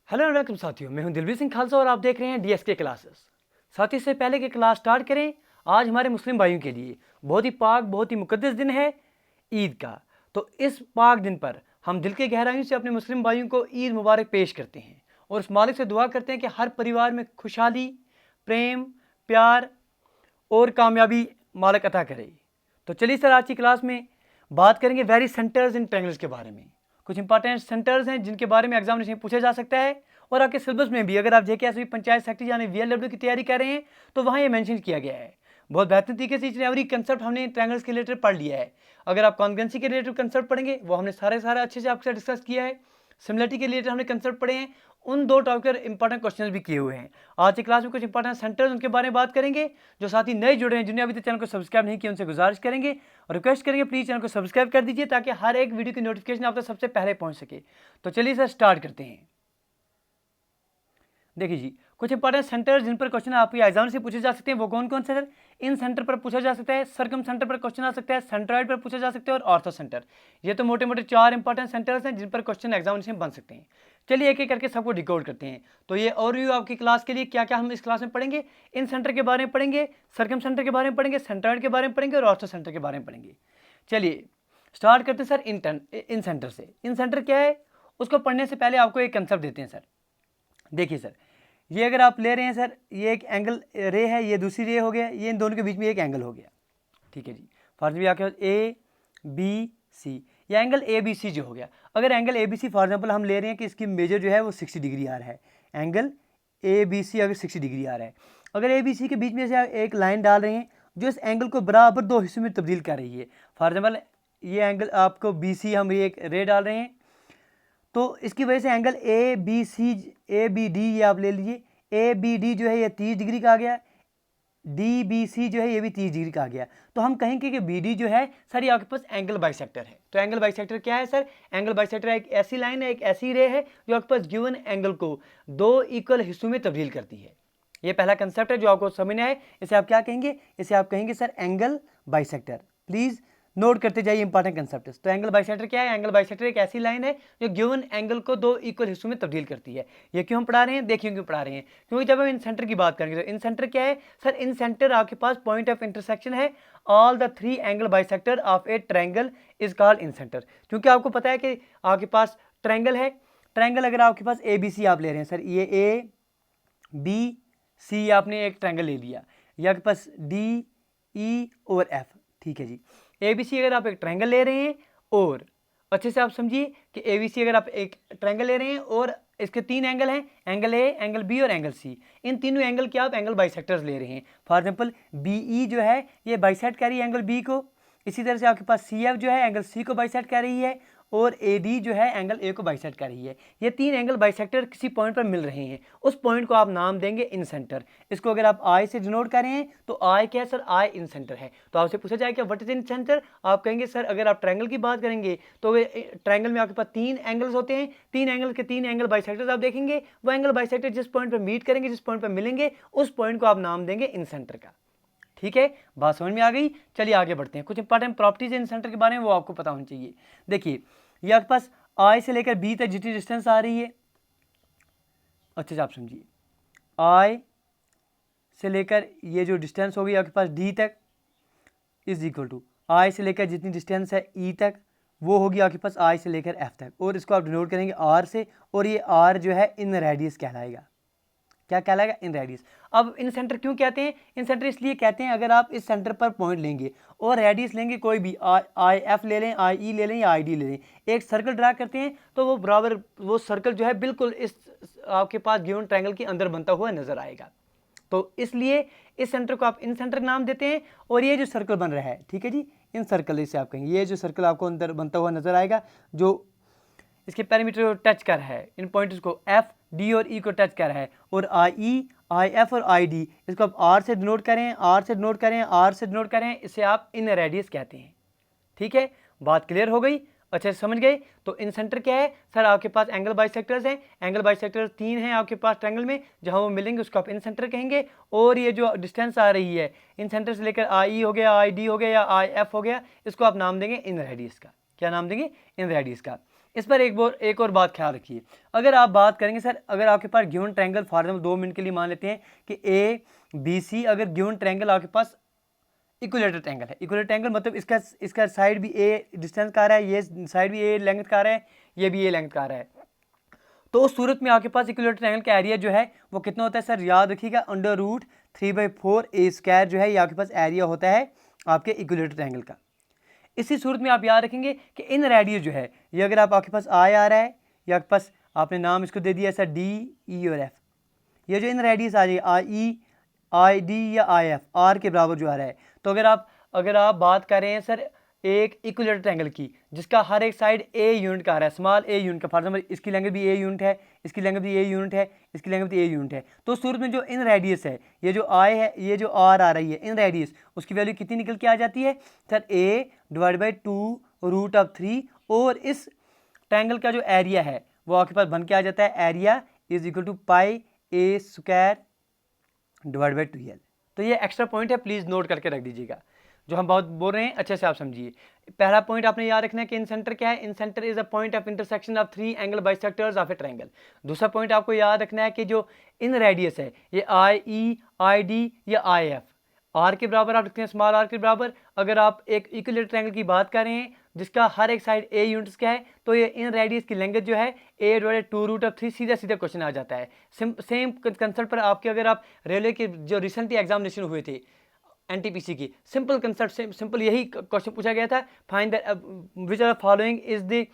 Hello and welcome साथियों, मैं हूं दिलवीर सिंह खालसा और आप देख रहे हैं डीएसके क्लासेस। साथियों, से पहले कि क्लास स्टार्ट करें, आज हमारे मुस्लिम भाइयों के लिए बहुत ही पाक, बहुत ही मुकद्दस दिन है, ईद का। तो इस पाक दिन पर हम दिल के गहराइयों से अपने मुस्लिम भाइयों को ईद मुबारक पेश करते हैं और उस मालिक से दुआ करते हैं कि हर परिवार में खुशहाली, प्रेम, प्यार और कामयाबी मालिक अता करे। तो चलिए सर, आज की क्लास में बात करेंगे वेरी सेंटर्स इन ट्रायंगल्स के बारे में। कुछ इंपॉर्टेंट सेंटर्स हैं जिनके बारे में एग्जामिनेशन में पूछा जा सकता है और आपके सिलेबस में भी, अगर आप जेकेएसबी पंचायत सेक्रेटरी यानी वीएलडब्ल्यू की तैयारी कर रहे हैं तो वहाँ ये मेंशन किया गया है। बहुत बेहतरीन तरीके से एवरी कंसेप्ट हमने ट्रायंगल्स के रिलेटेड पढ़ लिया है। अगर आप कॉन्ग्रुएंसी के रिलेटेड कंसेप्ट पढ़ेंगे वो हमने सारे अच्छे से आपके साथ डिस्कस किया है। सिमिलरिटी के रिलेटेड हमने कंसेप्ट पढ़े हैं, उन दो टॉपिक पर इंपॉर्टेंट क्वेश्चन भी किए हुए हैं। आज की क्लास में कुछ इंपॉर्टेंट सेंटर्स उनके बारे में बात करेंगे। जो साथी नए जुड़े हैं, जिन्हें अभी तक चैनल को सब्सक्राइब नहीं किया, उनसे गुजारिश करेंगे और रिक्वेस्ट करेंगे प्लीज़ चैनल को सब्सक्राइब कर दीजिए ताकि हर एक वीडियो की नोटिफिकेशन आप तक सबसे पहले पहुंच सके। तो चलिए सर, स्टार्ट करते हैं। देखिए जी, कुछ इंपॉर्टेंट सेंटर जिन पर क्वेश्चन आपके एग्जाम से पूछे जा सकते हैं वो कौन कौन से सर? इन सेंटर पर पूछा जा सकता है, सर्कम सेंटर पर क्वेश्चन आ सकता है, सेंट्रॉइड पर पूछा जा सकता है और ऑर्थो सेंटर। ये तो मोटे मोटे चार इंपॉर्टेंट सेंटर्स हैं जिन पर क्वेश्चन एग्जामिनेशन बन सकते हैं। चलिए एक एक करके सबको डिकोड करते हैं। तो ये ओवरव्यू आपकी क्लास के लिए क्या क्या हम इस क्लास में पढ़ेंगे। इन सेंटर के बारे में पढ़ेंगे, सर्कम सेंटर के बारे में पढ़ेंगे, सेंट्रॉइड के बारे में पढ़ेंगे और ऑर्थो सेंटर के बारे में पढ़ेंगे। चलिए स्टार्ट करते हैं सर इन सेंटर से। इन सेंटर क्या है, उसको पढ़ने से पहले आपको एक कंसेप्ट देते हैं सर। देखिए सर, ये अगर आप ले रहे हैं सर, ये एक एंगल रे है, ये दूसरी रे हो गया, ये इन दोनों के बीच में एक एंगल हो गया। ठीक है जी, फॉर एग्जाम्पल आपके पास ए बी सी, ये एंगल ए बी सी जो हो गया। अगर angle A B C for example हम ले रहे हैं कि इसकी मेजर जो है वो 60 डिग्री आ रहा है, एंगल ए बी सी अगर 60 डिग्री आ रहा है, अगर ए बी सी के बीच में से एक लाइन डाल रहे हैं जो इस एंगल को बराबर दो हिस्सों में तब्दील कर रही है। फॉर एग्जाम्पल ये एंगल आपको बी सी, हम ये एक रे डाल रहे हैं तो इसकी वजह से angle A B C, A B D, ये आप ले लीजिए, ए बी डी जो है ये 30 डिग्री का आ गया, डी बी सी जो है ये भी 30 डिग्री का आ गया। तो हम कहेंगे कि बी डी जो है सर ये आपके पास एंगल बाइसेक्टर है। तो एंगल बाइसेक्टर क्या है सर? एंगल बाइसेक्टर एक ऐसी लाइन है, एक ऐसी रे है जो आपके पास गिवन एंगल को दो इक्वल हिस्सों में तब्दील करती है। ये पहला कंसेप्ट है जो आपको समझना है। इसे आप क्या कहेंगे? इसे आप कहेंगे sir angle bisector. Please note करते जाइए इंपॉर्टेंट कंसेप्ट। तो एंगल बाइसेक्टर क्या है? एंगल बाइसेक्टर एक ऐसी लाइन है जो गिवन एंगल को दो इक्वल हिस्सों में तब्दील करती है। ये क्यों हम पढ़ा रहे हैं? देखिए क्यों पढ़ा रहे हैं, क्योंकि जब हम इन सेंटर की बात करेंगे तो इन सेंटर क्या है सर? इन सेंटर आपके पास पॉइंट ऑफ इंटरसेक्शन है। All the three angle bisector of a triangle is called in centre. क्योंकि आपको पता है कि आपके पास ट्रायंगल है, ट्रायंगल अगर आपके पास ए बी सी आप ले रहे हैं सर, ये ए बी सी आपने एक ट्रायंगल ले लिया, ये आपके पास डी ई और एफ। ठीक है जी, ए बी सी अगर आप एक ट्रायंगल ले रहे हैं और अच्छे से आप समझिए कि ए बी सी अगर आप एक ट्रायंगल ले रहे हैं और इसके तीन एंगल हैं, एंगल ए, एंगल बी और एंगल सी। इन तीनों एंगल के आप एंगल बाइसेक्टर्स ले रहे हैं। फॉर एग्जांपल बी ई जो है ये बाइसेक्ट कर रही है एंगल बी को, इसी तरह से आपके पास सी एफ जो है एंगल सी को बाइसेक्ट कर रही है और ए डी जो है एंगल ए को बाइसेक्ट कर रही है। ये तीन एंगल बाइसेक्टर किसी पॉइंट पर मिल रहे हैं, उस पॉइंट को आप नाम देंगे इन सेंटर। इसको अगर आप आई से डिनोट कर रहे हैं तो आई क्या है सर? आई इन सेंटर है। तो आपसे पूछा जाए कि व्हाट इज इन सेंटर, आप कहेंगे सर अगर आप ट्रायंगल की बात करेंगे तो ट्रायंगल में आपके पास तीन एंगल्स होते हैं, तीन एंगल के तीन एंगल बाइसेक्टर्स आप देखेंगे, वो एंगल बाइसेक्टर जिस पॉइंट पर मीट करेंगे, जिस पॉइंट पर मिलेंगे, उस पॉइंट को आप नाम देंगे इन सेंटर का। ठीक है, बात समझ में आ गई? चलिए आगे बढ़ते हैं। कुछ इंपॉर्टेंट प्रॉपर्टीज इन सेंटर के बारे में वो आपको पता होनी चाहिए। देखिए ये आपके पास आई से लेकर बी तक जितनी डिस्टेंस आ रही है, अच्छे से आप समझिए, आई से लेकर ये जो डिस्टेंस होगी आपके पास डी तक इज इक्वल टू आई से लेकर जितनी डिस्टेंस है ई तक, वो होगी आपके पास आई से लेकर एफ तक, और इसको आप डिनोट करेंगे आर से, और ये आर जो है इन रेडियस कहलाएगा। क्या कहलाएगा? इन रेडियस। अब इन सेंटर क्यों कहते हैं? इन सेंटर इसलिए कहते हैं अगर आप इस सेंटर पर पॉइंट लेंगे और रेडियस लेंगे कोई भी, आई एफ ले लें, आई ई ले लें या आई डी ले लें, एक सर्कल ड्रा करते हैं तो वो बराबर वो सर्कल जो है बिल्कुल इस आपके पास गिवन ट्रायंगल के अंदर बनता हुआ नजर आएगा। तो इसलिए इस सेंटर को आप इन सेंटर नाम देते हैं। और ये जो सर्कल बन रहा है, ठीक है जी, इन सर्कल इसे आप कहेंगे, ये जो सर्कल आपको अंदर बनता हुआ नजर आएगा जो इसके पैरामीटर को टच कर रहा है, इन पॉइंट्स को एफ डी और ई को टच कर रहा है, और आई ई, आई एफ और आई डी इसको आप आर से डिनोट करें, आर से डिनोट करें, आर से डिनोट करें, इसे आप इन रेडियस कहते हैं। ठीक है, बात क्लियर हो गई? अच्छे से समझ गए? तो इन सेंटर क्या है सर? आपके पास एंगल बाइसेक्टर्स हैं, एंगल बाइसेक्टर्स तीन हैं आपके पास ट्रायंगल में, जहां वो मिलेंगे उसको आप इन सेंटर कहेंगे। और ये जो डिस्टेंस आ रही है इन सेंटर से लेकर आई ई हो गया, आई डी हो गया या आई एफ हो गया, इसको आप नाम देंगे इन रेडियस का। क्या नाम देंगे? इन रेडियस का। इस पर एक और बात ख्याल रखिए। अगर आप बात करेंगे सर, अगर आपके पास गिवन ट्रायंगल, फॉर एग्जाम्पल 2 मिनट के लिए मान लेते हैं कि ए बी सी, अगर गिवन ट्रायंगल आपके पास इक्विलेटरल ट्रायंगल है, इक्विलेटरल ट्रायंगल मतलब इसका साइड भी ए डिस्टेंस का आ रहा है, ये साइड भी ए लेंथ का आ रहा है, ये भी ए लेंथ का आ रहा है, तो उस सूरत में आपके पास इक्विलेटरल ट्रायंगल का एरिया जो है वो कितना होता है सर, याद रखिएगा √3/4 ए स्क्वायर जो है ये आपके पास एरिया होता है आपके इक्विलेटरल ट्रायंगल का। इसी सूरत में आप याद रखेंगे कि इन रेडियस जो है ये अगर आपके पास आई आ रहा है, या आपके पास आपने नाम इसको दे दिया सर डी ई और एफ, ये जो इन रेडियस आ जाए आई डी या आई एफ आर के बराबर जो आ रहा है, तो अगर आप बात कर रहे हैं सर एक इक्विलेटरल ट्रायंगल की जिसका हर एक साइड ए यूनिट का आ रहा है, स्मॉल ए यूनिट का, फॉर एग्जाम्पल इसकी लेंथ भी ए यूनिट है, इसकी लेंथ भी ए यूनिट है, इसकी लेंथ भी ए यूनिट है, तो उस सूरत में जो इन रेडियस है, ये जो आई है, ये जो आर आ रही है इन रेडियस, उसकी वैल्यू कितनी निकल के आ जाती है सर a/2√3, और इस ट्रायंगल का जो एरिया है वो आपके पास बन के आ जाता है area is equal to pi A square / 2l। तो ये एक्स्ट्रा पॉइंट है, प्लीज़ नोट करके रख दीजिएगा, जो हम बहुत बोल रहे हैं अच्छे से आप समझिए। पहला पॉइंट आपने याद रखना है कि इन सेंटर क्या है, incentre is a point of intersection of 3 angle bisectors of a triangle. दूसरा पॉइंट आपको याद रखना है कि जो इन रेडियस है ये आई ई आई डी या आई एफ आर के बराबर आप रखते हैं, स्मॉल आर के बराबर। अगर आप एक इक्विलेटरल ट्रायंगल की बात कर रहे हैं जिसका हर एक साइड ए यूनिट्स का है, तो ये इन रेडियस की लेंथ जो है a/2√3, सीधा सीधा क्वेश्चन आ जाता है। सेम कंसेप्ट पर आपके, अगर आप रेलवे के जो रिसेंटली एग्जामिनेशन हुए थे एनटीपीसी की, सिंपल कंसेप्ट से सिंपल यही क्वेश्चन पूछा गया था, find which are following is the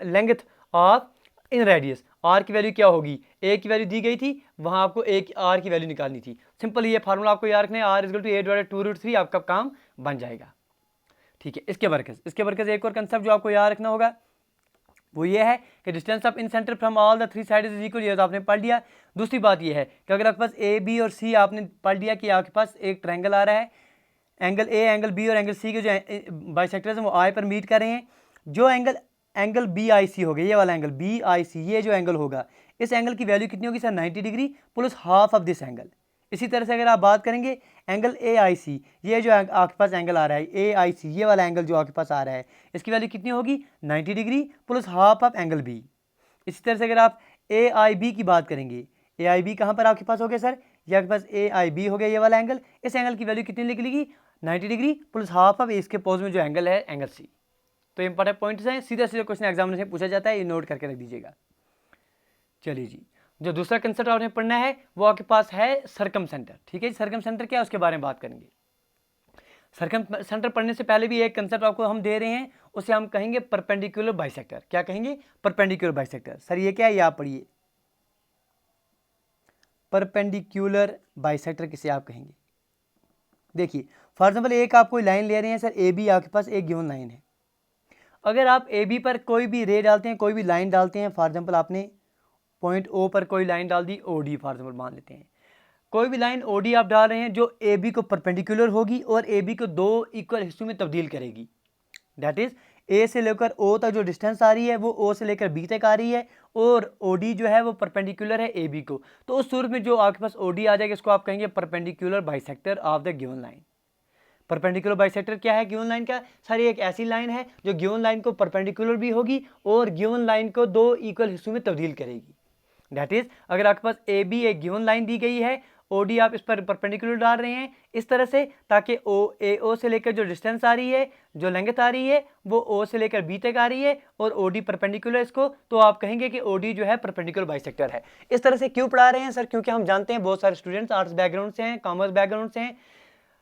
length of in radius, R की वैल्यू क्या होगी, ए की वैल्यू दी गई थी, वहाँ आपको ए की आर की वैल्यू निकालनी थी। सिंपल ये फार्मूला आपको याद रखना है, आर इक्वल टू a/2√3, आपका काम बन जाएगा। ठीक है, इसके बरकस एक और कंसेप्ट जो आपको याद रखना होगा वो ये है कि distance of in centre from all the 3 sides is equal, ये तो आपने पढ़ लिया। दूसरी बात ये है कि अगर आपके पास ए बी और सी, आपने पढ़ लिया कि आपके पास एक ट्रायंगल आ रहा है, एंगल ए, एंगल बी और एंगल सी के जो बाइसेक्टर्स हैं वो आई पर मीट कर रहे हैं। जो एंगल बी आई सी हो गया, ये वाला एंगल बी आई सी, ये जो एंगल होगा, इस एंगल की वैल्यू कितनी होगी sir 90 degree plus half of this angle. इसी तरह से अगर आप बात करेंगे एंगल ए आई सी, ये जो आपके पास एंगल आ रहा है ए आई सी, ये वाला एंगल जो आपके पास आ रहा है, इसकी वैल्यू कितनी होगी 90 degree plus half of angle B. इसी तरह से अगर आप ए आई बी की बात करेंगे, ए आई बी कहाँ पर आपके पास हो गया सर, ये आपके पास ए आई बी हो गया, ये वाला एंगल, इस एंगल की वैल्यू कितनी निकलेगी 90 डिग्री प्लस हाफ ऑफ इसके पोज में जो एंगल है एंगल सी। तो इंपॉर्टेंट पॉइंट्स हैं, सीधा सीधा क्वेश्चन एग्जामिनेशन में पूछा जाता है, ये नोट करके रख दीजिएगा। चलिए जी, जो दूसरा कंसेप्ट आपने पढ़ना है वो आपके पास है सर्कम सेंटर। ठीक है, सर्कम सेंटर क्या है उसके बारे में बात करेंगे। सर्कम सेंटर पढ़ने से पहले भी एक कंसेप्ट आपको हम दे रहे हैं, उसे हम कहेंगे परपेंडिकुलर बाइसेक्टर। क्या कहेंगे, परपेंडिकुलर बाइसेक्टर। सर ये क्या है, ये आप पढ़िए, परपेंडिकुलर बाइसेक्टर किसे आप कहेंगे। देखिए फॉर एग्जाम्पल एक आप कोई लाइन ले रहे हैं सर, ए बी आपके पास एक गिवन लाइन है। अगर आप ए बी पर कोई भी रे डालते हैं, कोई भी लाइन डालते हैं, फॉर एग्जाम्पल आपने पॉइंट ओ पर कोई लाइन डाल दी, ओ डी फॉर एग्जाम्पल मान लेते हैं, कोई भी लाइन ओ डी आप डाल रहे हैं जो ए बी को परपेंडिकुलर होगी और ए बी को 2 इक्वल हिस्सों में तब्दील करेगी। दैट इज ए से लेकर ओ तक जो डिस्टेंस आ रही है वो ओ से लेकर बी तक आ रही है, और ओ डी जो है वो परपेंडिकुलर है ए बी को। तो उस सूरत में जो आपके पास ओ डी आ जाएगा, इसको आप कहेंगे perpendicular bisector of the given line. Perpendicular bisector क्या है गिवन लाइन का, सर ये एक ऐसी लाइन है जो गिवन लाइन को परपेंडिकुलर भी होगी और गिवन लाइन को 2 इक्वल हिस्सों में तब्दील करेगी। दैट इज अगर आपके पास ए बी एक गिवन लाइन दी गई है, ओ डी आप इस पर परपेंडिकुलर डाल रहे हैं इस तरह से, ताकि ओ से लेकर जो डिस्टेंस आ रही है, जो लेंथ आ रही है वो ओ से लेकर बी तक आ रही है और ओ डी परपेंडिकुलर इसको, तो आप कहेंगे कि ओ डी जो है परपेंडिकुलर बाइसेक्टर है। इस तरह से क्यों पढ़ा रहे हैं सर, क्योंकि हम जानते हैं बहुत सारे स्टूडेंट्स आर्ट्स बैकग्राउंड से हैं, कॉमर्स बैकग्राउंड से हैं,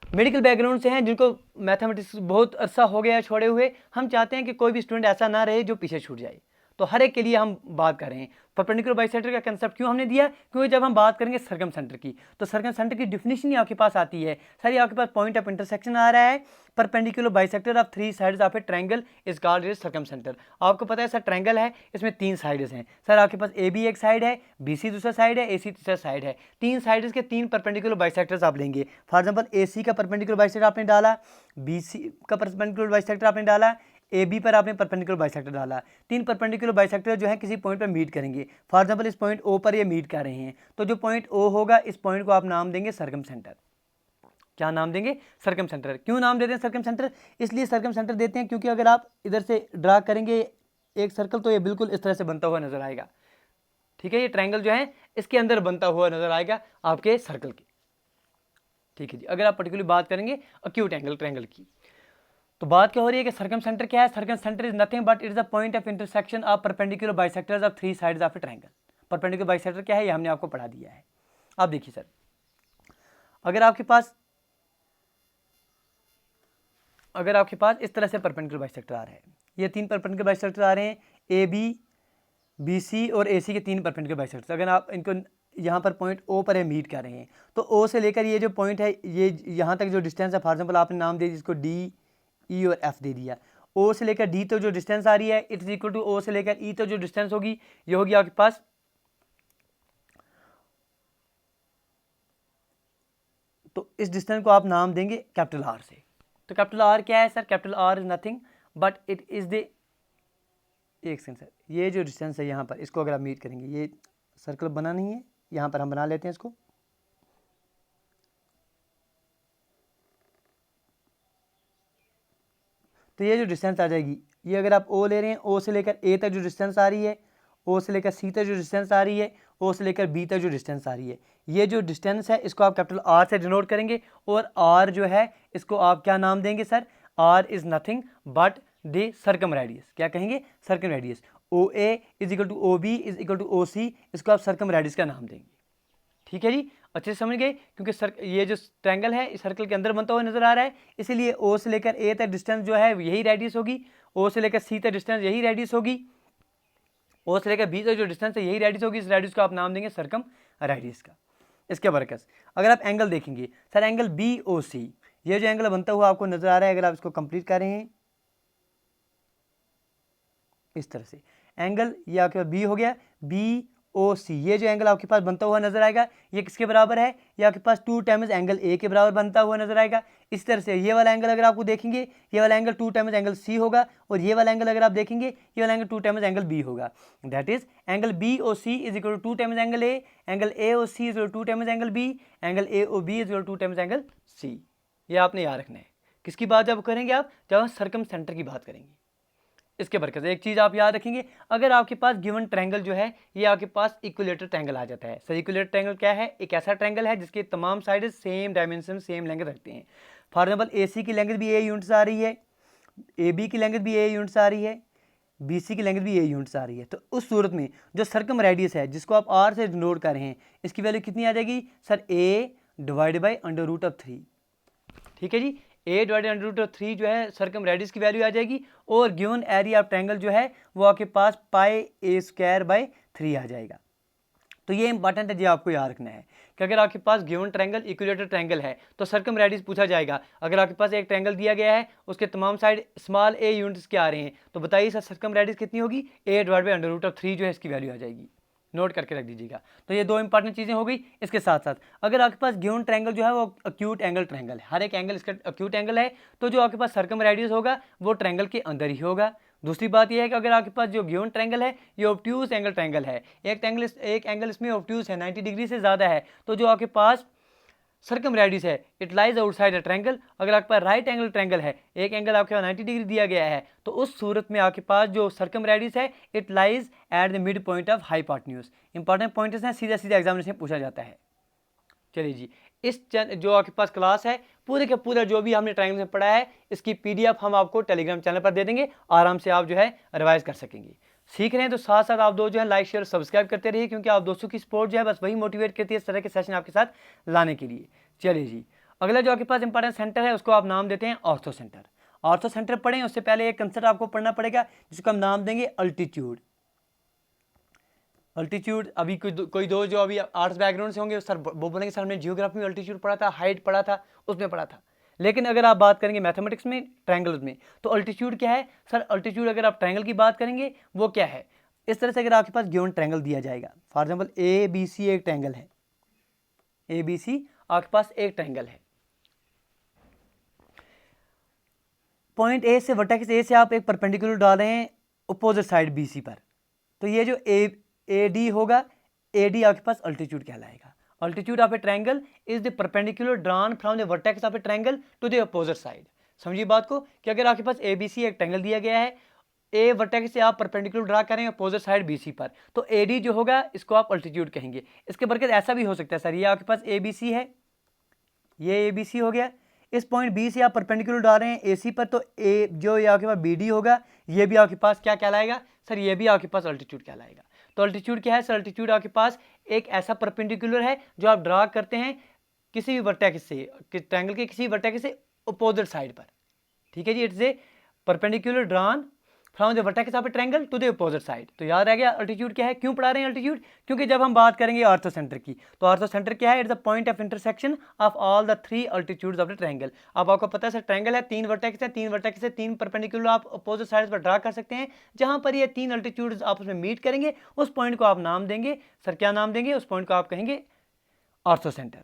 मेडिकल बैकग्राउंड से हैं, जिनको मैथमेटिक्स बहुत अरसा हो गया है छोड़े हुए। हम चाहते हैं कि कोई भी स्टूडेंट ऐसा ना रहे जो पीछे छूट जाए, तो हर एक के लिए हम बात कर रहे हैं। परपेंडिकुलर बाइसेक्टर का कंसेप्ट क्यों हमने दिया, क्योंकि जब हम बात करेंगे सर्कम सेंटर की, तो सर्कम सेंटर की डिफिनेशन ही आपके पास आती है सर, ये आपके पास पॉइंट ऑफ इंटरसेक्शन आ रहा है, perpendicular bisector of 3 sides of a triangle is called as circumcentre. आपको पता है सर ट्रायंगल है, इसमें 3 साइड्स हैं सर, आपके पास ए बी एक साइड है, बी सी दूसरा साइड है, ए सी तीसरा साइड है, 3 साइड्स के 3 परपेंडिकुलर बाइसेक्टर्स आप लेंगे। फॉर एग्जाम्पल ए सी का परपेंडिकुलर बाइसेक्टर आपने डाला, बी सी का परपेंडिकुलर बाइसेक्टर आपने डाला, ए बी पर आपने परपेंडिकुलर बाइसेक्टर डाला, 3 परपेंडिकुलर बाइसेक्टर जो है किसी पॉइंट पर मीट करेंगे। फॉर एग्जांपल इस पॉइंट ओ पर ये मीट कर रहे हैं, तो जो पॉइंट ओ होगा इस पॉइंट को आप नाम देंगे सर्कम सेंटर। क्या नाम देंगे, सर्कम सेंटर। क्यों नाम देते हैं सर्कम सेंटर, इसलिए सर्कम सेंटर देते हैं क्योंकि अगर आप इधर से ड्रा करेंगे एक सर्कल तो ये बिल्कुल इस तरह से बनता हुआ नजर आएगा, ठीक है। ये ट्रायंगल जो है इसके अंदर बनता हुआ नजर आएगा आपके सर्कल के, ठीक है जी। अगर आप पर्टिकुलरली बात करेंगे अक्यूट एंगल ट्रायंगल की, तो बात क्या हो रही है कि सर्कम सेंटर क्या है? Circum centre is nothing but it is the point of intersection of perpendicular bisectors of three sides of a triangle. Perpendicular bisector क्या है ये हमने आपको पढ़ा दिया है। आप देखिए सर, अगर आपके पास इस तरह से परपेंडिकुलर बाइसेक्टर आ रहे हैं, ये तीन परपेंडिकुलर बाइसेक्टर आ रहे हैं, ए बी, बी सी और ए सी के तीन परपेंडिकुलर बाइसेक्टर। अगर आप इनको यहाँ पर पॉइंट ओ पर मीट कर रहे हैं, तो ओ से लेकर ये जो पॉइंट है, ये यहाँ तक जो डिस्टेंस है, फॉर एग्जाम्पल आपने नाम दे जिसको डी, ई और एफ दे दिया। ओ से लेकर डी तो जो डिस्टेंस आ रही है it is equal to O से लेकर ई तो जो डिस्टेंस होगी ये होगी आपके पास, तो इस डिस्टेंस को आप नाम देंगे कैपिटल आर से। तो कैपिटल आर क्या है sir? Capital R is nothing but it is the, एक सेकंड सर, ये जो डिस्टेंस है यहाँ पर, इसको अगर आप मीट करेंगे, ये सर्कल बना नहीं है, यहाँ पर हम बना लेते हैं इसको। तो ये जो डिस्टेंस आ जाएगी, ये अगर आप ओ ले रहे हैं, ओ से लेकर ए तक जो डिस्टेंस आ रही है, ओ से लेकर सी तक जो डिस्टेंस आ रही है, ओ से लेकर बी तक जो डिस्टेंस आ रही है, ये जो डिस्टेंस है इसको आप कैपिटल आर से डिनोट करेंगे। और आर जो है इसको आप क्या नाम देंगे sir? R is nothing but the circumradius. क्या कहेंगे? Circumradius. O A is equal to O B is equal to O C, इसको आप सर्कम रेडियस का नाम देंगे, ठीक है जी। अच्छे से समझ गए, क्योंकि ये जो ट्रायंगल है इस सर्कल के अंदर बनता हुआ नजर आ रहा है, इसीलिए ओ से लेकर ए तक डिस्टेंस जो है यही रेडियस होगी, ओ से लेकर सी तक डिस्टेंस यही रेडियस होगी, ओ से लेकर बी तक जो डिस्टेंस है यही रेडियस होगी। इस रेडियस को आप नाम देंगे सर्कम रेडियस का। इसके बरकस अगर आप एंगल देखेंगे सर, एंगल बी ओ सी, ये जो एंगल बनता हुआ आपको नजर आ रहा है, अगर आप इसको कंप्लीट कर रहे हैं इस तरह से, एंगल ये आपके पास बी हो गया, बी ओ सी, ये जो एंगल आपके पास बनता हुआ नजर आएगा ये किसके बराबर है? ये आपके पास 2 टाइम्स एंगल ए के बराबर बनता हुआ नजर आएगा। इस तरह से ये वाला एंगल अगर आपको देखेंगे, ये वाला एंगल 2 टाइम्स एंगल सी होगा, और ये वाला एंगल अगर आप देखेंगे ये वाला एंगल 2 टाइम्स एंगल बी होगा। That is angle B O C is equal to 2 times angle A, angle A O C is equal to 2 times angle B, angle A O B is equal to 2 times angle C. ये आपने याद रखना है। किसकी बात जब करेंगे आप? जब सर्कम सेंटर की बात करेंगे। इसके बरकत एक चीज़ आप याद रखेंगे, अगर आपके पास गिवन ट्रायंगल जो है ये आपके पास इक्विलेटरल ट्रायंगल आ जाता है। सर इक्विलेटरल ट्रायंगल क्या है? एक ऐसा ट्रायंगल है जिसके तमाम side same dimension same length रखते हैं। फॉर एग्जाम्पल ए सी की लेंथ भी ए यूनिट्स आ रही है, ए बी की लेंथ भी ए यूनिट्स आ रही है, बी सी की लेंथ भी ए यूनिट्स आ रही है। तो उस सूरत में जो सर्कम रेडियस है जिसको आप आर से डिनोट कर रहे हैं, इसकी वैल्यू कितनी आ जाएगी sir? A divide by under root of 3, ठीक है जी। A divided under root of 3 जो है सर्कम रेडियस की वैल्यू आ जाएगी, और गिवन एरिया ऑफ ट्रायंगल जो है वो आपके पास पाई ए स्क्वायर बाई 3 आ जाएगा। तो ये इंपॉर्टेंट है जी, आपको याद रखना है कि अगर आपके पास गिवन ट्रायंगल इक्विलेटरल ट्रायंगल है तो सर्कम रेडियस पूछा जाएगा। अगर आपके पास एक ट्रायंगल दिया गया है उसके तमाम साइड स्मॉल ए यूनिट्स के आ रहे हैं, तो बताइए सर सर्कम रेडियस कितनी होगी? A divide by under root of 3 जो है इसकी वैल्यू आ जाएगी। नोट करके रख दीजिएगा। तो ये दो इंपॉर्टेंट चीज़ें हो गई। इसके साथ साथ अगर आपके पास गिवन ट्रायंगल जो है वो अक्यूट एंगल ट्रायंगल है, हर एक एंगल इसका अक्यूट एंगल है, तो जो आपके पास सर्कम रेडियस होगा वो ट्रायंगल के अंदर ही होगा। दूसरी बात यह है कि अगर आपके पास जो गिवन ट्रायंगल है ये ऑब्ट्यूज एंगल ट्रायंगल है, एक एंगल इसमें ऑब्ट्यूज है, 90 डिग्री से ज़्यादा है, तो जो आपके पास सर्कम रेडियस है it lies outside a triangle. अगर आपके पास राइट एंगल ट्रायंगल है, एक एंगल आपके पास 90 डिग्री दिया गया है, तो उस सूरत में आपके पास जो सर्कम रेडियस है it lies at the mid point of hypotenuse. Important points हैं, सीधा सीधा एग्जामिनेशन में पूछा जाता है। चलिए जी, इस जो आपके पास क्लास है पूरे का पूरा जो भी हमने ट्रायंगल में पढ़ा है इसकी PDF हम आपको टेलीग्राम चैनल पर दे देंगे, आराम से आप जो है रिवाइज कर सकेंगे। सीख रहे हैं तो साथ साथ आप दो जो है लाइक शेयर सब्सक्राइब करते रहिए, क्योंकि आप दोस्तों की सपोर्ट जो है बस वही मोटिवेट करती है इस तरह के सेशन आपके साथ लाने के लिए। चलिए जी, अगला जो आपके पास इंपॉर्टेंट सेंटर है उसको आप नाम देते हैं ऑर्थो सेंटर। ऑर्थो सेंटर पढ़ें उससे पहले एक कंसेप्ट आपको पढ़ना पड़ेगा जिसको हम नाम देंगे अल्टीट्यूड। अल्टीट्यूड अभी कोई दो जो अभी आर्ट्स बैकग्राउंड से होंगे सर वो बोलेंगे सर हमने जियोग्राफी में अल्टीट्यूड पढ़ा था, हाइट पढ़ा था, उसमें पढ़ा था। लेकिन अगर आप बात करेंगे मैथमेटिक्स में ट्रायंगल में, तो अल्टीट्यूड क्या है सर? अल्टीट्यूड अगर आप ट्रायंगल की बात करेंगे वो क्या है? इस तरह से अगर आपके पास गिवन ट्रायंगल दिया जाएगा, for example A B C एक ट्रायंगल है, ए बी सी आपके पास एक ट्रायंगल है, पॉइंट ए से वर्टेक्स ए से आप एक परपेंडिकुलर डाल रहे हैं अपोजिट साइड बी सी पर, तो ये जो ए डी होगा, ए डी आपके पास अल्टीट्यूड कहलाएगा। Altitude of a triangle is the perpendicular drawn from the vertex of a triangle to the opposite side. समझिए बात को कि अगर आपके पास ए बी सी एक ट्रायंगल दिया गया है, ए वर्टेक्स से आप परपेंडिकुलर ड्रा करें अपोजिट साइड BC पर, तो AD जो होगा इसको आप अल्टीट्यूड कहेंगे। इसके बरकत ऐसा भी हो सकता है सर, ये आपके पास ABC है, ये ABC हो गया, इस पॉइंट B से आप परपेंडिकुलर डाल रहे हैं AC पर, तो A जो ये आपके पास BD होगा, ये भी आपके पास क्या कहलाएगा सर, ये भी आपके पास अल्टीट्यूड कहलाएगा। तो अल्टीट्यूड क्या है सर, अल्टीट्यूड आपके पास एक ऐसा परपेंडिकुलर है जो आप ड्रा करते हैं किसी भी वर्टेक्स से, ट्रायंगल के किसी वर्टेक्स से अपोजिट साइड पर, ठीक है जी। It's a perpendicular drawn from the vertex of a triangle to the opposite side. तो याद रह गया अल्टीट्यूड क्या है, क्यों पढ़ा रहे हैं अल्टीट्यूड, क्योंकि जब हम बात करेंगे ऑर्थो सेंटर की, तो ऑर्थो सेंटर क्या है, it's the point of intersection of all the 3 altitudes of the triangle. अब आपको पता है सर ट्रायंगल है, 3 वर्टेक्स है, 3 वर्टेक्स से 3 परपेंडिकुलर आप अपोजिट साइड्स पर ड्रा कर सकते हैं। जहां पर ये 3 अल्टीट्यूड्स आपस में मीट करेंगे, उस पॉइंट को आप नाम देंगे सर, क्या नाम देंगे, उस पॉइंट को आप कहेंगे ऑर्थो सेंटर,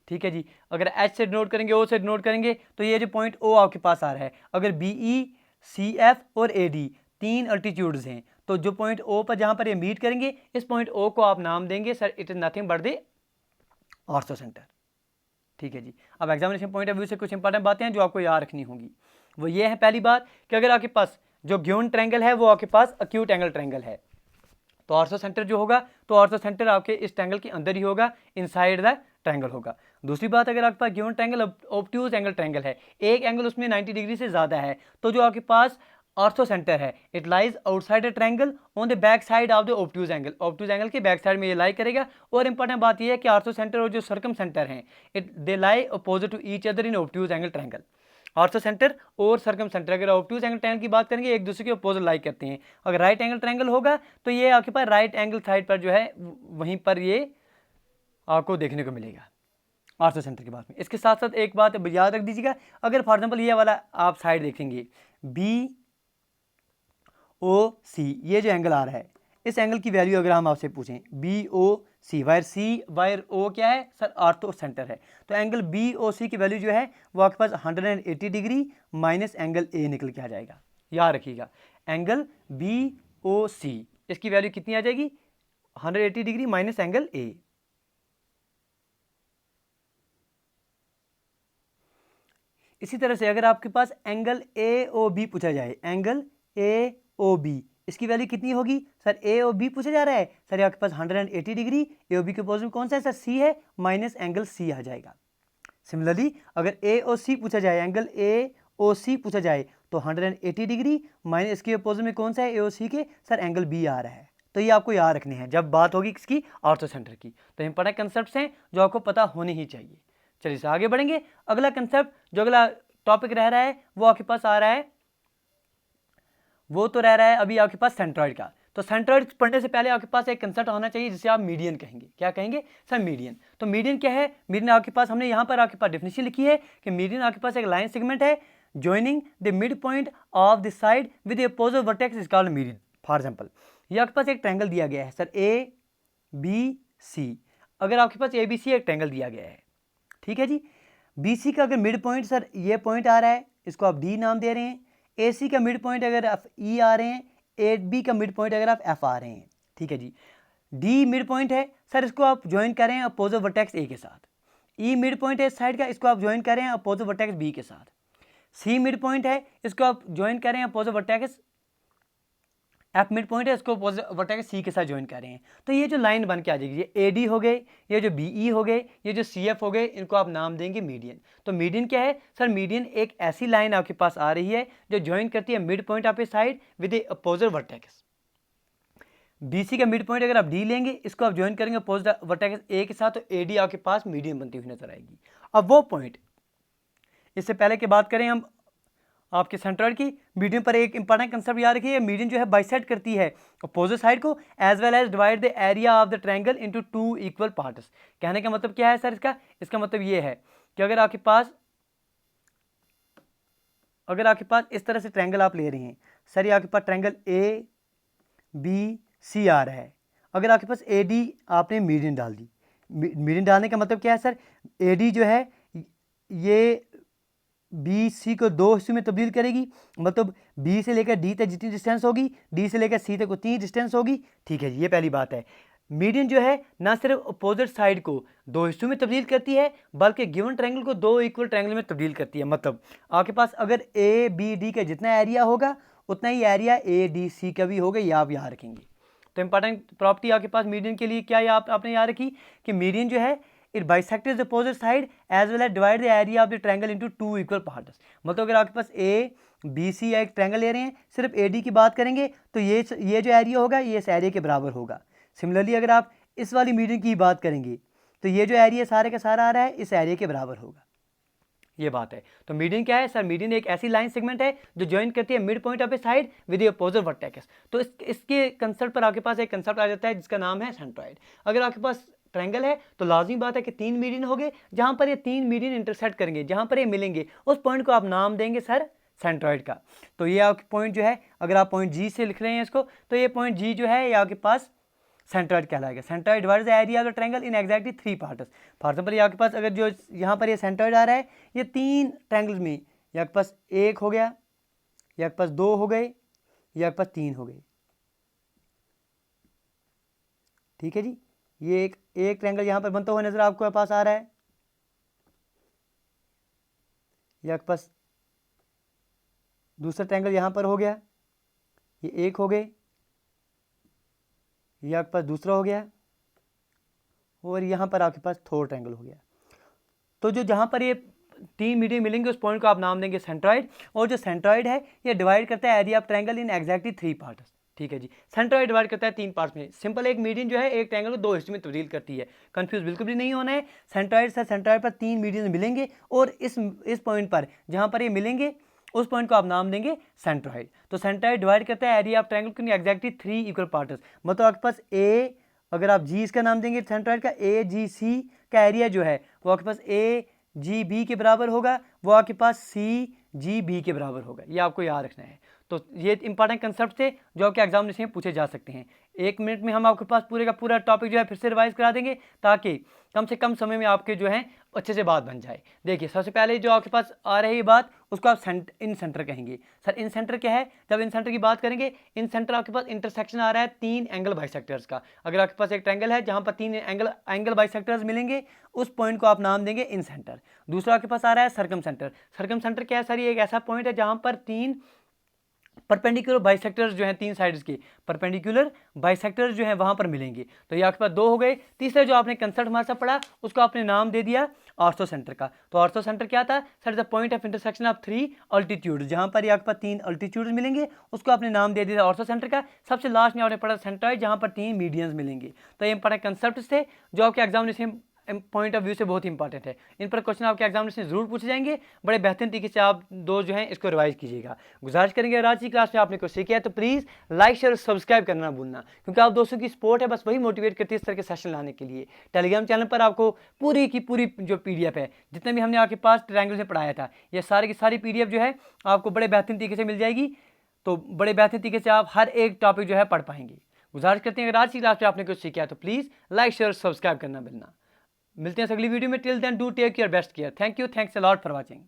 ठीक है जी। अगर H से डिनोट करेंगे, O से डिनोट करेंगे, तो ये जो पॉइंट O आपके पास आ रहा है, अगर BE CF और AD 3 अल्टीट्यूड्स हैं, तो जो पॉइंट O पर जहां पर ये मीट करेंगे, इस पॉइंट O को आप नाम देंगे sir, it is nothing but the ortho centre, ठीक है जी। अब एग्जामिनेशन पॉइंट ऑफ व्यू से कुछ इंपॉर्टेंट बातें हैं जो आपको याद रखनी होंगी। वो ये है पहली बात कि अगर आपके पास जो गिवन ट्रायंगल है वो आपके पास एक्यूट एंगल ट्रायंगल है, तो ऑर्थो सेंटर जो होगा, तो ऑर्थो सेंटर आपके इस ट्रायंगल के अंदर ही होगा, इनसाइड द ट्रायंगल होगा। दूसरी बात, अगर आपके पास given triangle obtuse angle triangle है, एक एंगल उसमें 90 डिग्री से ज़्यादा है, तो जो आपके पास ऑर्थो सेंटर है, it lies outside the triangle on the back side of the obtuse angle, obtuse angle के बैक साइड में ये लाई करेगा। और इंपॉर्टेंट बात ये है कि ऑर्थो सेंटर और जो सर्कम सेंटर हैं, it they lie opposite to each other in obtuse angle triangle. Orthocentre और सर्कम सेंटर अगर ऑब्ट्यूज एंगल ट्रायंगल की बात करेंगे, एक दूसरे के अपोजिट लाई करते हैं। अगर राइट एंगल ट्रायंगल होगा, तो ये आपके पास राइट एंगल साइड पर जो है वहीं पर ये आपको देखने को मिलेगा ऑर्थो सेंटर की बात में। इसके साथ साथ एक बात याद रख दीजिएगा, अगर फॉर एग्जांपल ये वाला आप साइड देखेंगे BOC, ये जो एंगल आ रहा है, इस एंगल की वैल्यू अगर हम आपसे पूछें BOC, वायर O क्या है सर, ऑर्थो सेंटर है, तो एंगल BOC की वैल्यू जो है वो आपके पास 180 डिग्री माइनस एंगल A निकल के आ जाएगा। याद रखिएगा एंगल BOC इसकी वैल्यू कितनी आ जाएगी, 180 डिग्री माइनस एंगल A। इसी तरह से अगर आपके पास एंगल AOB पूछा जाए, एंगल AOB इसकी वैल्यू कितनी होगी सर, AOB पूछा जा रहा है सर, आपके पास 180 डिग्री, AOB के अपोजिट में कौन सा है सर, C है, माइनस एंगल C आ जाएगा। सिमिलरली अगर AOC पूछा जाए, एंगल AOC पूछा जाए, तो 180 डिग्री माइनस इसके अपोजिट में कौन सा है AOC के सर, एंगल B आ रहा है। तो ये आपको याद रखने हैं जब बात होगी किसकी, ऑर्थो सेंटर की। तो इंपॉर्टेंट कंसेप्ट्स हैं जो आपको पता होने ही चाहिए। चलिए इसे आगे बढ़ेंगे। अगला कंसेप्ट जो अगला टॉपिक रह रहा है वो आपके पास आ रहा है, वो तो रह रहा है अभी आपके पास सेंट्रॉइड का। तो सेंट्रॉइड पढ़ने से पहले आपके पास एक कंसेप्ट होना चाहिए जिसे आप मीडियन कहेंगे। क्या कहेंगे सर, मीडियन। तो मीडियन क्या है, मीडियन आपके पास हमने यहाँ पर आपके पास डेफिनेशन लिखी है कि मीडियन आपके पास एक लाइन सेगमेंट है joining the mid point of the side with the opposite vertex is called median. For example ये आपके पास एक ट्रायंगल दिया गया है सर ABC, अगर आपके पास ABC एक ट्रायंगल दिया गया है, ठीक है जी। BC का अगर मिड पॉइंट सर ये पॉइंट आ रहा है, इसको आप D नाम दे रहे हैं। AC का मिड पॉइंट अगर आप E आ रहे हैं, AB का मिड पॉइंट अगर आप F आ रहे हैं, ठीक है जी। D मिड पॉइंट है सर, इसको आप ज्वाइन कर रहे हैं अपोजिट वर्टेक्स A के साथ। E मिड पॉइंट है इस साइड का, इसको आप ज्वाइन कर रहे हैं अपोजिट वर्टेक्स B के साथ। C मिड पॉइंट है, इसको आप ज्वाइन कर रहे हैं opposite vertex F mid point है, इसको वर्टेक्स C के साथ ज्वाइन कर रहे हैं। तो ये जो लाइन बन के आ जाएगी, ये AD हो गए, ये जो BE हो गए, ये जो CF हो गए, इनको आप नाम देंगे मीडियन। तो मीडियन क्या है सर, मीडियन एक ऐसी लाइन आपके पास आ रही है जो ज्वाइन करती है mid point of A side with A opposite vertex. BC का मिड पॉइंट अगर आप D लेंगे, इसको आप ज्वाइन करेंगे अपोजिट वर्टेक्स A के साथ, तो AD आपके पास मीडियन बनती हुई नजर आएगी। अब वो पॉइंट, इससे पहले की बात करें हम आपके सेंट्रॉइड की, मीडियन पर एक इंपॉर्टेंट कंसेप्ट याद रखिए, मीडियन जो है बाइसेक्ट करती है अपोजिट साइड को as well as divide the area of the triangle into 2 equal parts. कहने का मतलब क्या है सर, इसका मतलब ये है कि अगर आपके पास इस तरह से ट्रायंगल आप ले रहे हैं सर, ये आपके पास ट्रायंगल ABC आ रहा है, अगर आपके पास AD आपने मीडियन डाल दी, मीडियन डालने का मतलब क्या है सर, AD जो है ये BC को 2 हिस्सों में तब्दील करेगी, मतलब B से लेकर D तक जितनी डिस्टेंस होगी, D से लेकर C तक उतनी डिस्टेंस होगी, ठीक है जी। ये पहली बात है। मीडियन जो है ना सिर्फ अपोजिट साइड को 2 हिस्सों में तब्दील करती है, बल्कि गिवन ट्रायंगल को 2 इक्वल ट्रायंगल में तब्दील करती है। मतलब आपके पास अगर ABD का जितना एरिया होगा उतना ही एरिया ADC का भी होगा, ये आप याद रखेंगे। तो इंपॉर्टेंट प्रॉपर्टी आपके पास मीडियन के लिए क्या है, आपने याद रखी कि मीडियन जो है it bisects the opposite side as well as divide the area of the triangle into 2 equal parts. मतलब अगर आपके पास ABC या एक ट्रायंगल ले रहे हैं, सिर्फ AD की बात करेंगे तो ये जो एरिया होगा ये इस एरिया के बराबर होगा। सिमिलरली अगर आप इस वाली मीडियन की बात करेंगे तो ये जो एरिया सारे का सारा आ रहा है इस एरिया के बराबर होगा, ये बात है। तो मीडियन क्या है सर? मीडियन एक ऐसी लाइन सेगमेंट है जो ज्वाइन करती है mid point of A side with the opposite vertex. तो इसके कंसेप्ट पर आपके पास एक कंसेप्ट आ जाता है जिसका नाम है सेंट्रॉइड। अगर आपके पास ट्रायंगल है तो लाजमी बात है कि 3 मीडियन हो गए, जहां पर ये 3 मीडियन इंटरसेक्ट करेंगे, जहां पर ये मिलेंगे, उस पॉइंट को आप नाम देंगे सर सेंट्रॉइड का। तो ये आपके पॉइंट जो है, अगर आप पॉइंट G से लिख रहे हैं इसको, तो ये पॉइंट G जो है ये आपके पास सेंट्रॉइड कहलाएगा। Centroid divides the area of the triangle in exactly 3 parts. For example ये आपके पास अगर जो यहाँ पर ये सेंट्रॉइड आ रहा है, ये 3 ट्रायंगल्स में ये आपके पास 1 हो गया, ये आपके पास 2 हो गए, ये आपके पास 3 हो गए, ठीक है जी। ये एक ट्रायंगल यहाँ पर बनता हुआ नजर आपको पास आ रहा है, ये आपके पास दूसरा ट्रायंगल यहाँ पर हो गया, ये 1 हो गए, ये आपके पास दूसरा हो गया, और यहाँ पर आपके पास थर्ड ट्रायंगल हो गया। तो जो जहाँ पर ये 3 मीडियन मिलेंगे उस पॉइंट को आप नाम देंगे सेंट्रॉइड। और जो सेंट्रॉइड है ये डिवाइड करता है area of triangle in exactly 3 parts, ठीक है जी। सेंट्रॉइड डिवाइड करता है 3 पार्ट्स में। सिंपल एक मीडियन जो है एक ट्रायंगल को 2 हिस्से में तब्दील करती है, कंफ्यूज बिल्कुल भी नहीं होना है। सेंट्रॉइड से सेंट्रॉइड पर 3 मीडियन मिलेंगे और इस पॉइंट पर जहाँ पर ये मिलेंगे उस पॉइंट को आप नाम देंगे सेंट्रॉइड। तो सेंट्रॉइड डिवाइड करता है area of triangle in exactly 3 equal parts. मतलब आपके पास अगर आप G इसका नाम देंगे सेंट्रॉइड का, AGC का एरिया जो है वो आपके पास AGB के बराबर होगा, वो आपके पास CGB के बराबर होगा। ये आपको याद रखना है। तो ये इंपॉर्टेंट कंसेप्ट थे जो आपके एग्जामिनेशन में पूछे जा सकते हैं। 1 मिनट में हम आपके पास पूरे का पूरा टॉपिक जो है फिर से रिवाइज करा देंगे ताकि कम से कम समय में आपके जो है अच्छे से बात बन जाए। देखिए सबसे पहले जो आपके पास आ रही है बात उसको आप इन सेंटर कहेंगे। सर इन सेंटर क्या है? जब इन सेंटर की बात करेंगे, इन सेंटर आपके पास इंटरसेक्शन आ रहा है 3 एंगल बाइसेक्टर्स का। अगर आपके पास एक ट्रायंगल है जहां पर 3 एंगल बाइसेक्टर्स मिलेंगे उस पॉइंट को आप नाम देंगे इन सेंटर। दूसरा आपके पास आ रहा है सर्कम सेंटर। सर्कम सेंटर क्या है सर? ये एक ऐसा पॉइंट है जहां पर 3 परपेंडिकुलर बाइसेक्टर्स जो हैं 3 साइड्स के परपेंडिकुलर बाइसेक्टर्स जो हैं वहां पर मिलेंगे। तो ये आपके पास 2 हो गए। तीसरा जो आपने कंसेप्ट हमारे साथ पढ़ा उसको आपने नाम दे दिया ऑर्थो सेंटर का। तो ऑर्थो सेंटर क्या था sir? The point of intersection of 3 altitude, जहां पर ये आपके पास 3 अल्टीट्यूड मिलेंगे उसको आपने नाम दे दिया ऑर्थो सेंटर का। सबसे लास्ट में आपने पढ़ा सेंट्रॉइड जहां पर 3 मीडियंस मिलेंगे। तो ये इंपॉर्टेंट कंसेप्ट थे जो आपके एग्जामिनेशन पॉइंट ऑफ व्यू से बहुत इंपॉर्टेंट है। इन पर क्वेश्चन आपके एग्जामिनेशन जरूर पूछे जाएंगे। बड़े बेहतरीन तरीके से आप दो जो हैं इसको रिवाइज कीजिएगा। गुजारिश करेंगे अगर आज की क्लास में आपने कुछ सीखा है तो प्लीज़ लाइक शेयर और सब्सक्राइब करना ना भूलना, क्योंकि आप दोस्तों की सपोर्ट है बस वही मोटिवेट करती है इस तरह के सेशन लाने के लिए। टेलीग्राम चैनल पर आपको पूरी की पूरी जो PDF है, जितने भी हमने आपके पास ट्रायंगल से पढ़ाया था, ये सारी की सारी PDF जो है आपको बड़े बेहतरीन तरीके से मिल जाएगी। तो बड़े बेहतरीन तरीके से आप हर एक टॉपिक जो है पढ़ पाएंगे। गुजारिश करते हैं अगर आज की क्लास में आपने कुछ सीखा है तो प्लीज़ लाइक शेयर और सब्सक्राइब करना भूलना। मिलते हैं अगली वीडियो में। Till then do take your best care. Thank you, thanks a lot for watching.